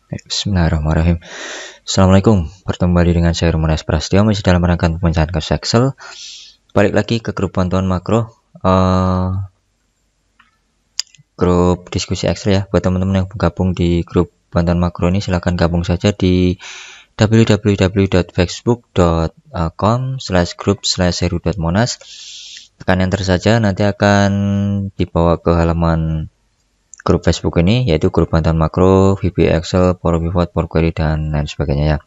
Bismillahirrahmanirrahim. Assalamualaikum, bertemu kembali dengan saya Romanes Prasetyo, masih dalam rangkaian pemecahan kasus Excel. Balik lagi ke grup bantuan makro, grup diskusi Excel ya. Buat teman-teman yang gabung di grup bantuan makro ini, silahkan gabung saja di www.facebook.com/group/heru.monas. Tekan enter saja, nanti akan dibawa ke halaman grup Facebook ini, yaitu grup bantuan makro, VB Excel, Power Pivot, Power Query, dan lain sebagainya ya.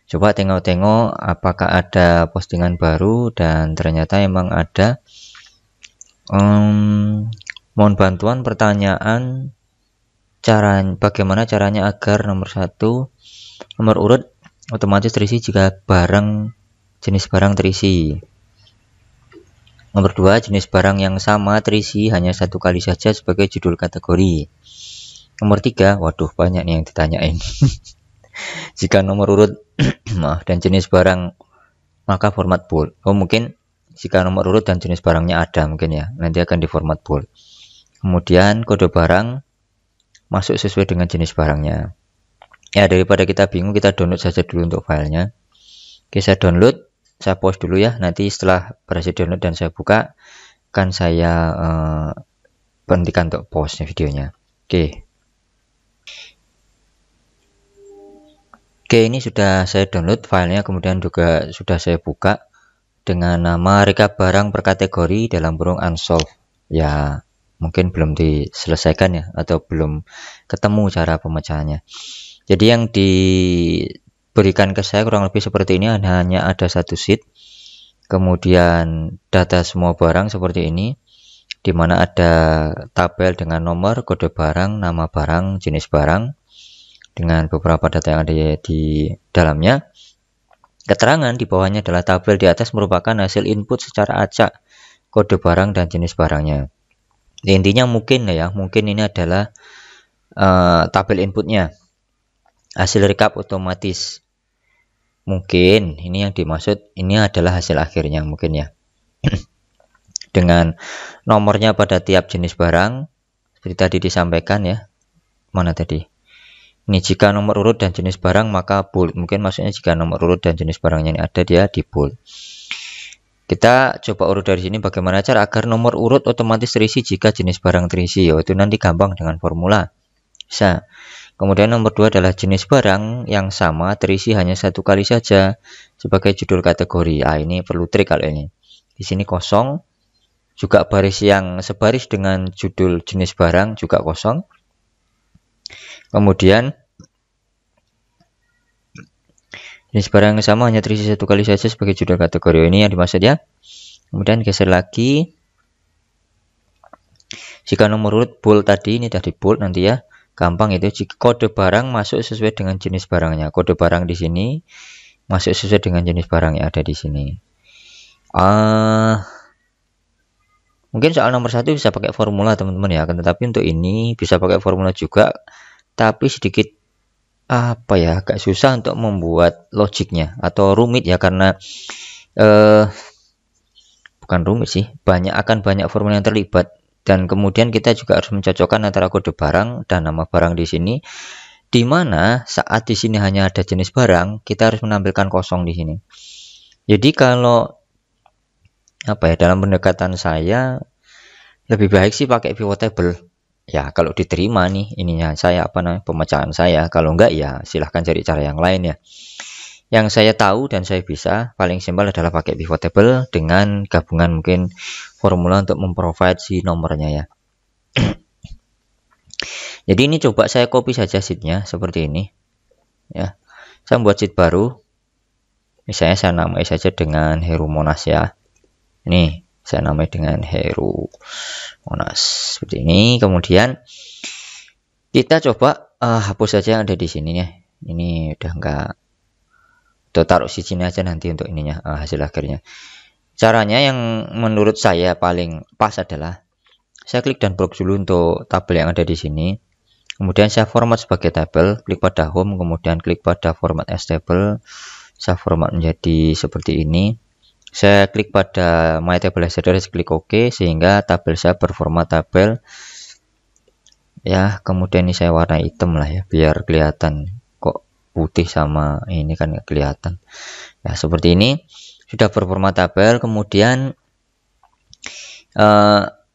Coba tengok-tengok apakah ada postingan baru, dan ternyata emang ada. Mohon bantuan pertanyaan bagaimana caranya agar nomor 1 nomor urut otomatis terisi jika jenis barang terisi. Nomor 2, jenis barang yang sama terisi hanya satu kali saja sebagai judul kategori. Nomor 3, waduh banyak nih yang ditanyain. Jika nomor urut dan jenis barang maka format bold. Mungkin jika nomor urut dan jenis barangnya ada mungkin ya, nanti akan di format bold. Kemudian kode barang masuk sesuai dengan jenis barangnya. Ya, daripada kita bingung, kita download saja dulu untuk filenya. Oke, saya download. Saya pause dulu ya, nanti setelah berhasil download dan saya buka, akan saya berhentikan untuk pause videonya. Oke, ini sudah saya download filenya, kemudian juga sudah saya buka dengan nama rekap barang per kategori dalam kurung unsolved. Ya, mungkin belum diselesaikan ya, atau belum ketemu cara pemecahannya. Jadi yang diberikan ke saya kurang lebih seperti ini, hanya ada satu sheet, kemudian data semua barang seperti ini, di mana ada tabel dengan nomor, kode barang, nama barang, jenis barang, dengan beberapa data yang ada di dalamnya. Keterangan di bawahnya adalah tabel di atas merupakan hasil input secara acak kode barang dan jenis barangnya. Intinya mungkin ini adalah tabel inputnya, hasil rekap otomatis. Mungkin ini yang dimaksud, ini adalah hasil akhirnya mungkin ya. Dengan nomornya pada tiap jenis barang seperti tadi disampaikan ya. Mana tadi? Ini jika nomor urut dan jenis barang maka bold. Mungkin maksudnya jika nomor urut dan jenis barangnya ini ada, dia di bold. Kita coba urut dari sini bagaimana cara agar nomor urut otomatis terisi jika jenis barang terisi. Yaitu nanti gampang dengan formula. Bisa. Kemudian nomor 2 adalah jenis barang yang sama terisi hanya satu kali saja sebagai judul kategori. Ini perlu trik kalau ini. Di sini kosong. Juga baris yang sebaris dengan judul jenis barang juga kosong. Kemudian jenis barang yang sama hanya terisi satu kali saja sebagai judul kategori. Ini yang dimaksud ya. Kemudian geser lagi. Jika nomor urut bold tadi, ini tadi bold nanti ya. Gampang itu, jika kode barang masuk sesuai dengan jenis barangnya. Kode barang di sini masuk sesuai dengan jenis barang yang ada di sini. Mungkin soal nomor 1 bisa pakai formula teman-teman ya. Tetapi untuk ini bisa pakai formula juga. Tapi sedikit agak susah untuk membuat logiknya atau rumit ya, karena bukan rumit sih, akan banyak formula yang terlibat. Dan kemudian kita juga harus mencocokkan antara kode barang dan nama barang di sini, di mana saat di sini hanya ada jenis barang, kita harus menampilkan kosong di sini. Jadi kalau dalam pendekatan saya lebih baik sih pakai pivot table. Ya, kalau diterima nih ininya saya pemecahan saya. Kalau enggak ya silahkan cari cara yang lain ya. Yang saya tahu dan saya bisa paling simpel adalah pakai pivot table dengan gabungan mungkin formula untuk memprovide si nomornya ya. Jadi ini coba saya copy saja sheetnya seperti ini ya. Saya buat sheet baru, misalnya saya namai saja dengan Heru Monas ya. Ini saya namai dengan Heru Monas seperti ini. Kemudian kita coba hapus saja yang ada di sini ya. Ini udah enggak, taruh di sini aja nanti untuk ininya, hasil akhirnya. Caranya yang menurut saya paling pas adalah saya klik dan browse dulu untuk tabel yang ada di sini. Kemudian saya format sebagai tabel, klik pada home, kemudian klik pada format as table. Saya format menjadi seperti ini. Saya klik pada my table as header, klik OK, sehingga tabel saya berformat tabel ya. Kemudian ini saya warna hitam lah ya, biar kelihatan. Kok putih sama ini kan nggak kelihatan ya. Seperti ini sudah berformat tabel. Kemudian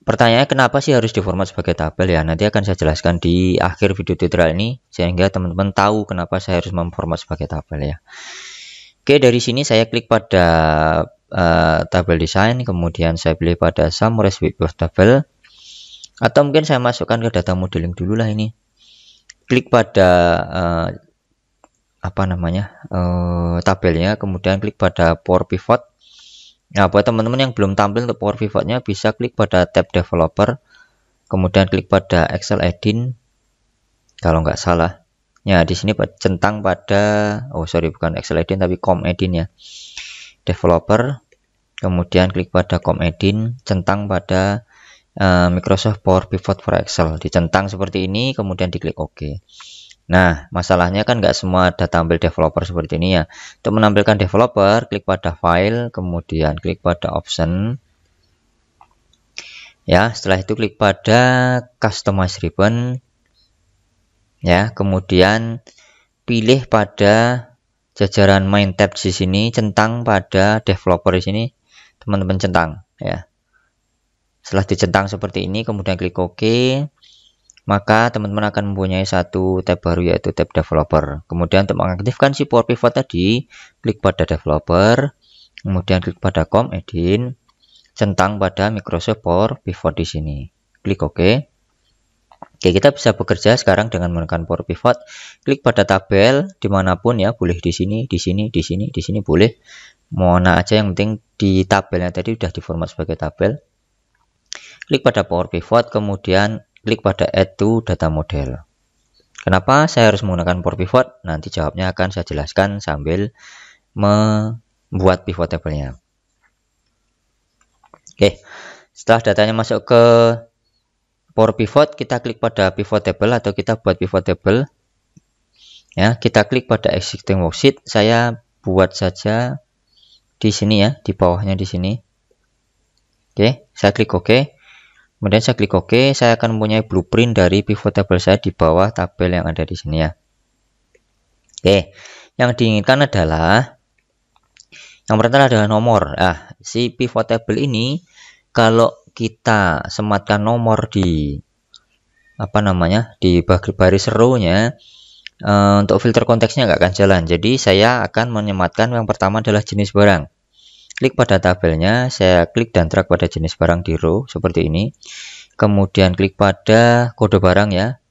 pertanyaannya, kenapa sih harus diformat sebagai tabel ya? Nanti akan saya jelaskan di akhir video tutorial ini, sehingga teman-teman tahu kenapa saya harus memformat sebagai tabel ya. Oke, dari sini saya klik pada tabel design, kemudian saya pilih pada summarize with table, atau mungkin saya masukkan ke data modeling dulu lah ini. Klik pada tabelnya, kemudian klik pada Power Pivot. Nah, buat teman-teman yang belum tampil untuk Power Pivotnya, bisa klik pada tab Developer, kemudian klik pada Excel Add-in kalau nggak salah. Ya, di sini centang pada bukan Excel Add-in tapi Com Add-in ya. Developer, kemudian klik pada Com Add-in, centang pada Microsoft Power Pivot for Excel, dicentang seperti ini, kemudian diklik OK. Nah, masalahnya kan nggak semua ada tampil developer seperti ini ya. Untuk menampilkan developer, klik pada File, kemudian klik pada Option. Ya, setelah itu klik pada Customize Ribbon. Ya, kemudian pilih pada jajaran Main tab di sini, centang pada developer di sini, teman-teman centang ya. Setelah dicentang seperti ini, kemudian klik OK, maka teman-teman akan mempunyai satu tab baru, yaitu tab developer. Kemudian untuk mengaktifkan si Power Pivot tadi, klik pada developer, kemudian klik pada Com Add-in, centang pada Microsoft Power Pivot di sini, klik OK. Oke, kita bisa bekerja sekarang dengan menggunakan Power Pivot. Klik pada tabel dimanapun ya, boleh di sini, di sini, di sini, di sini boleh. Mana aja, yang penting di tabelnya tadi sudah diformat sebagai tabel. Klik pada Power Pivot, kemudian klik pada Add to Data Model. Kenapa saya harus menggunakan Power Pivot? Nanti jawabnya akan saya jelaskan sambil membuat pivot tabelnya. Oke, setelah datanya masuk ke Power Pivot, kita klik pada pivot table atau kita buat pivot table. Ya, kita klik pada existing worksheet. Saya buat saja di sini ya, di bawahnya di sini. Oke, saya klik OK. Kemudian saya klik OK, saya akan mempunyai blueprint dari pivot table saya di bawah tabel yang ada di sini ya. Oke, yang diinginkan adalah yang pertama adalah nomor. Nah, si pivot table ini kalau kita sematkan nomor di di baris row-nya, untuk filter konteksnya nggak akan jalan. Jadi saya akan menyematkan yang pertama adalah jenis barang. Klik pada tabelnya, saya klik dan drag pada jenis barang di row seperti ini. Kemudian klik pada kode barang ya.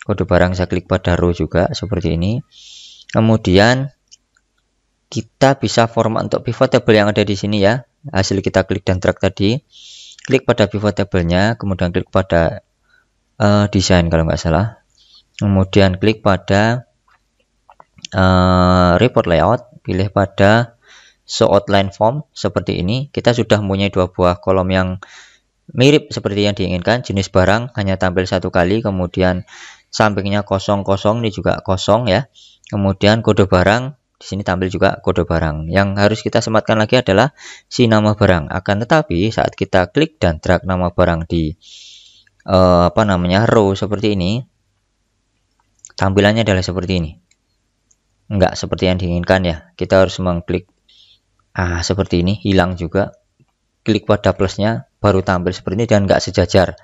Kode barang saya klik pada row juga seperti ini. Kemudian kita bisa format untuk pivot table yang ada di sini ya. Hasil kita klik dan drag tadi. Klik pada pivot table-nya, kemudian klik pada desain kalau nggak salah. Kemudian klik pada report layout, pilih pada show outline form seperti ini. Kita sudah mempunyai dua buah kolom yang mirip seperti yang diinginkan. Jenis barang hanya tampil satu kali, kemudian sampingnya kosong, ini juga kosong ya. Kemudian kode barang di sini tampil juga kode barang. Yang harus kita sematkan lagi adalah si nama barang. Akan tetapi saat kita klik dan drag nama barang di row seperti ini, tampilannya adalah seperti ini. Enggak seperti yang diinginkan ya. Kita harus mengklik seperti ini, hilang juga. Klik pada plusnya, baru tampil seperti ini dan enggak sejajar.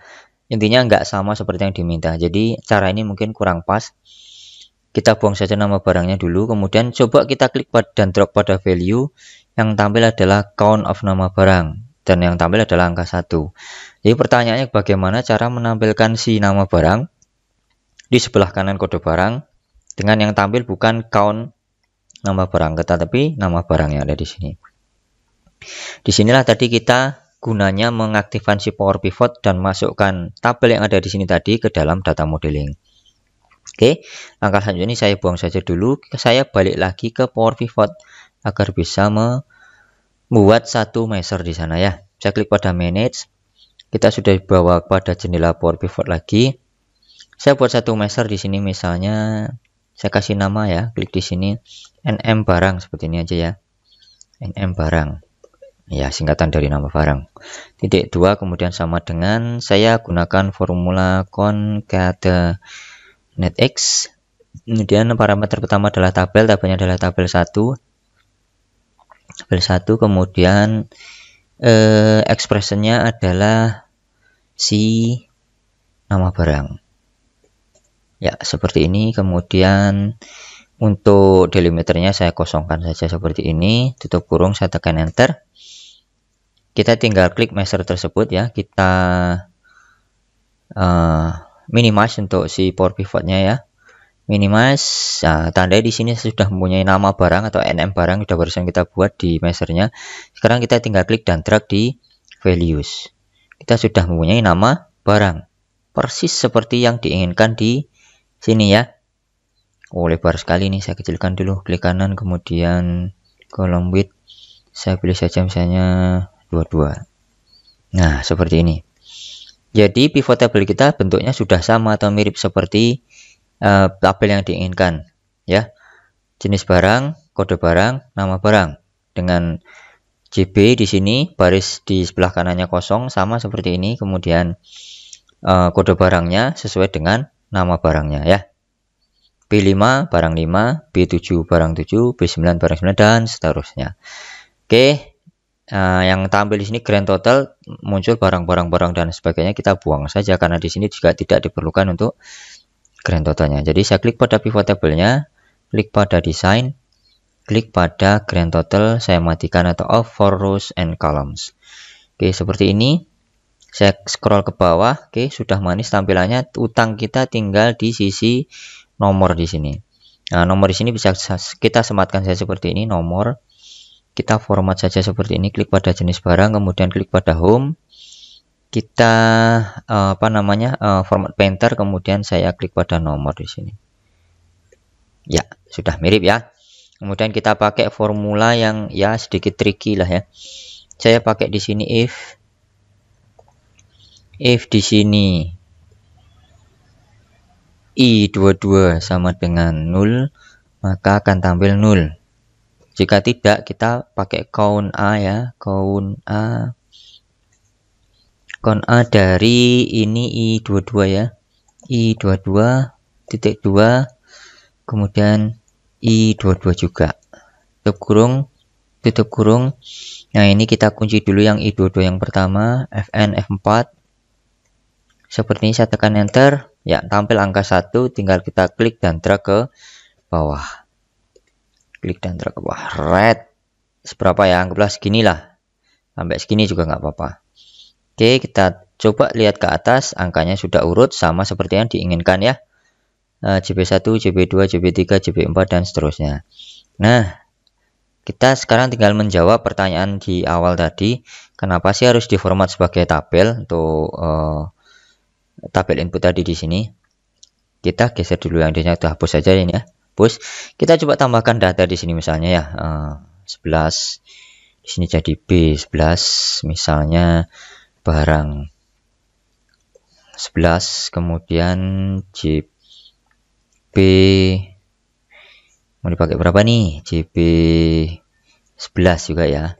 Intinya enggak sama seperti yang diminta. Jadi cara ini mungkin kurang pas. Kita buang saja nama barangnya dulu. Kemudian coba kita klik dan drag pada value. Yang tampil adalah count of nama barang. Dan yang tampil adalah angka 1. Jadi pertanyaannya, bagaimana cara menampilkan si nama barang di sebelah kanan kode barang dengan yang tampil bukan count nama barang, tetapi nama barang yang ada di sini. Disinilah tadi kita gunanya mengaktifkan si Power Pivot dan masukkan tabel yang ada di sini tadi ke dalam data modeling. Oke, langkah selanjutnya saya buang saja dulu. Saya balik lagi ke Power Pivot agar bisa membuat satu measure di sana ya. Saya klik pada Manage. Kita sudah dibawa pada jendela Power Pivot lagi. Saya buat satu measure di sini, misalnya saya kasih nama ya, klik di sini NM barang seperti ini aja ya. NM barang. ya singkatan dari nama barang. Titik 2 kemudian sama dengan saya gunakan formula concatenate_x. Kemudian parameter pertama adalah tabelnya adalah tabel 1. Kemudian expressionnya adalah si nama barang. Ya, seperti ini. Kemudian untuk delimiternya saya kosongkan saja seperti ini, tutup kurung, saya tekan enter. Kita tinggal klik measure tersebut ya, kita minimize untuk si power pivotnya ya, minimize. Nah, tandai di sini sudah mempunyai nama barang atau nm barang sudah barusan kita buat di measure-nya. Sekarang kita tinggal klik dan drag di values. Kita sudah mempunyai nama barang, persis seperti yang diinginkan di sini ya. Oh, lebar sekali nih, saya kecilkan dulu, klik kanan, kemudian column width saya pilih saja misalnya 22. Nah, seperti ini. Jadi pivot table kita bentuknya sudah sama atau mirip seperti tabel yang diinginkan ya. Jenis barang, kode barang, nama barang. Dengan JB di sini, baris di sebelah kanannya kosong sama seperti ini. Kemudian kode barangnya sesuai dengan nama barangnya ya. B5 barang 5, B7 barang 7, B9 barang 9 dan seterusnya. Oke. Yang tampil di sini grand total, muncul barang-barang dan sebagainya, kita buang saja karena di sini juga tidak diperlukan untuk grand totalnya. Jadi saya klik pada pivot table-nya, klik pada design, klik pada grand total, saya matikan atau off for rows and columns. Oke, seperti ini. Saya scroll ke bawah. Oke, sudah manis tampilannya. Utang kita tinggal di sisi nomor di sini. Nah, nomor di sini bisa kita sematkan saja seperti ini, nomor. Kita format saja seperti ini, klik pada jenis barang, kemudian klik pada home. Kita format painter, kemudian saya klik pada nomor di sini. Ya, sudah mirip ya. Kemudian kita pakai formula yang ya sedikit tricky lah ya. Saya pakai di sini if di sini i22 sama dengan 0, maka akan tampil 0. Jika tidak, kita pakai count A ya, count A dari ini i22 ya, i22 titik 2, kemudian i22 juga, tutup kurung. Nah, ini kita kunci dulu yang i22 yang pertama, Fn F4. Seperti ini, saya tekan enter. Ya, tampil angka 1, tinggal kita klik dan drag ke bawah. Klik dan drag ke bawah. Red. Seberapa ya? Anggaplah segini lah. Sampai segini juga nggak apa-apa. Oke, kita coba lihat ke atas. Angkanya sudah urut sama seperti yang diinginkan ya. JB1, JB2, JB3, JB4 dan seterusnya. Nah, kita sekarang tinggal menjawab pertanyaan di awal tadi. Kenapa sih harus diformat sebagai tabel untuk tabel input tadi di sini? Kita geser dulu yang disini, hapus saja ini ya. Hapus. Kita coba tambahkan data di sini misalnya ya. 11 di sini jadi B11, misalnya barang 11, kemudian JB mau dipakai berapa nih? JB 11 juga ya.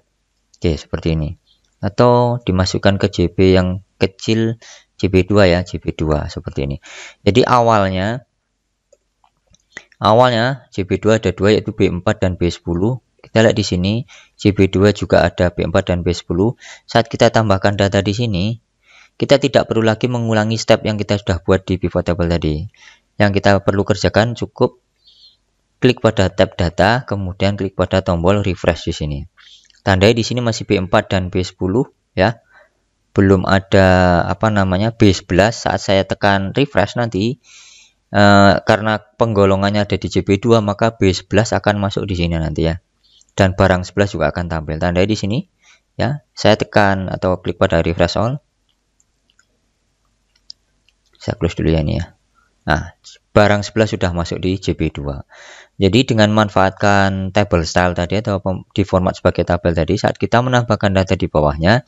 Oke, seperti ini. Atau dimasukkan ke JB yang kecil, JB2 ya, JB2 seperti ini. Jadi awalnya JB2 ada 2 yaitu B4 dan B10. Kita lihat di sini JB2 juga ada B4 dan B10. Saat kita tambahkan data di sini, kita tidak perlu lagi mengulangi step yang kita sudah buat di pivot table tadi. Yang kita perlu kerjakan cukup klik pada tab data, kemudian klik pada tombol refresh di sini. Tandai di sini masih B4 dan B10 ya. Belum ada B11. Saat saya tekan refresh nanti karena penggolongannya ada di JB2, maka B11 akan masuk di sini nanti ya. Dan barang 11 juga akan tampil. Tandai di sini ya. Saya tekan atau klik pada refresh all. Saya close dulu ya ini ya. Nah, barang 11 sudah masuk di JB2. Jadi dengan manfaatkan table style tadi atau di format sebagai tabel tadi, saat kita menambahkan data di bawahnya,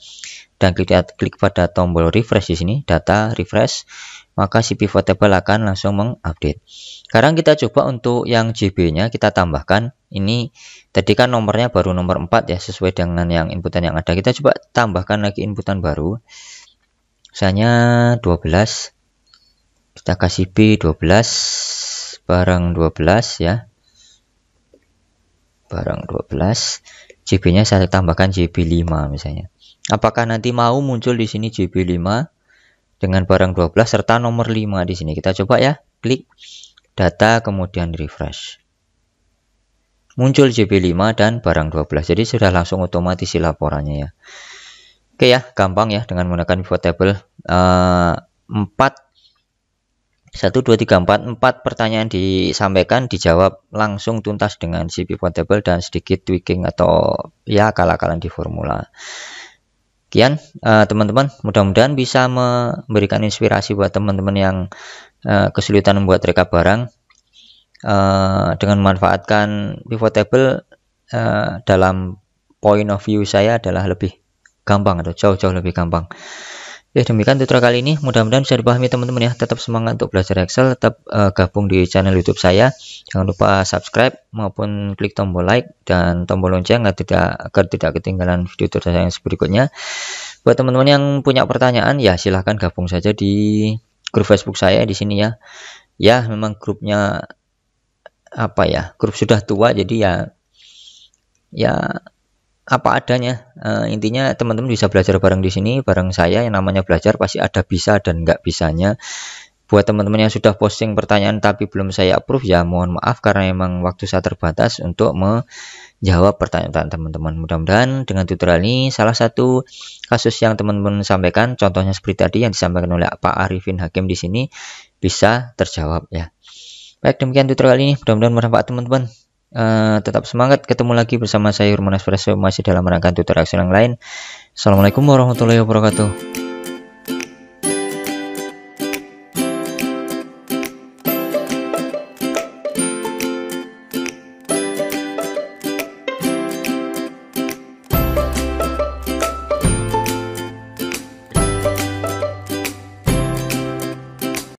dan klik pada tombol refresh di sini, data refresh, maka si pivot table akan langsung mengupdate. Sekarang kita coba untuk yang JB-nya kita tambahkan. Ini tadi kan nomornya baru nomor 4 ya, sesuai dengan yang inputan yang ada. Kita coba tambahkan lagi inputan baru. Misalnya 12. Kita kasih B12 barang 12 ya. Barang 12. JB-nya saya tambahkan JB5 misalnya. Apakah nanti mau muncul di sini JB5 dengan barang 12 serta nomor 5 di sini? Kita coba ya, klik data kemudian refresh. Muncul JB5 dan barang 12. Jadi sudah langsung otomatis laporannya ya. Oke ya, gampang ya dengan menggunakan pivot table. 4 pertanyaan disampaikan, dijawab langsung tuntas dengan si pivot table dan sedikit tweaking atau ya akal-akalan di formula. Sekian teman-teman, mudah-mudahan bisa memberikan inspirasi buat teman-teman yang kesulitan membuat rekap barang dengan memanfaatkan pivot table. Dalam point of view saya adalah lebih gampang atau jauh-jauh lebih gampang. Ya, demikian tutorial kali ini, mudah-mudahan bisa dipahami teman-teman ya. Tetap semangat untuk belajar Excel, tetap gabung di channel YouTube saya. Jangan lupa subscribe maupun klik tombol like dan tombol lonceng agar tidak ketinggalan video tutorial yang berikutnya. Buat teman-teman yang punya pertanyaan ya silahkan gabung saja di grup Facebook saya di sini ya. Ya, memang grupnya apa ya? Grup sudah tua jadi ya apa adanya. Intinya teman-teman bisa belajar bareng di sini bareng saya. Yang namanya belajar pasti ada bisa dan nggak bisanya. Buat teman-teman yang sudah posting pertanyaan tapi belum saya approve ya mohon maaf karena memang waktu saya terbatas untuk menjawab pertanyaan teman-teman. Mudah-mudahan dengan tutorial ini salah satu kasus yang teman-teman sampaikan, contohnya seperti tadi yang disampaikan oleh Pak Arifin Hakim di sini bisa terjawab ya. Baik, demikian tutorial ini, mudah-mudahan bermanfaat teman-teman. Tetap semangat, ketemu lagi bersama saya Herman Espresso masih dalam rangkaian tutorial yang lain. Assalamualaikum warahmatullahi wabarakatuh.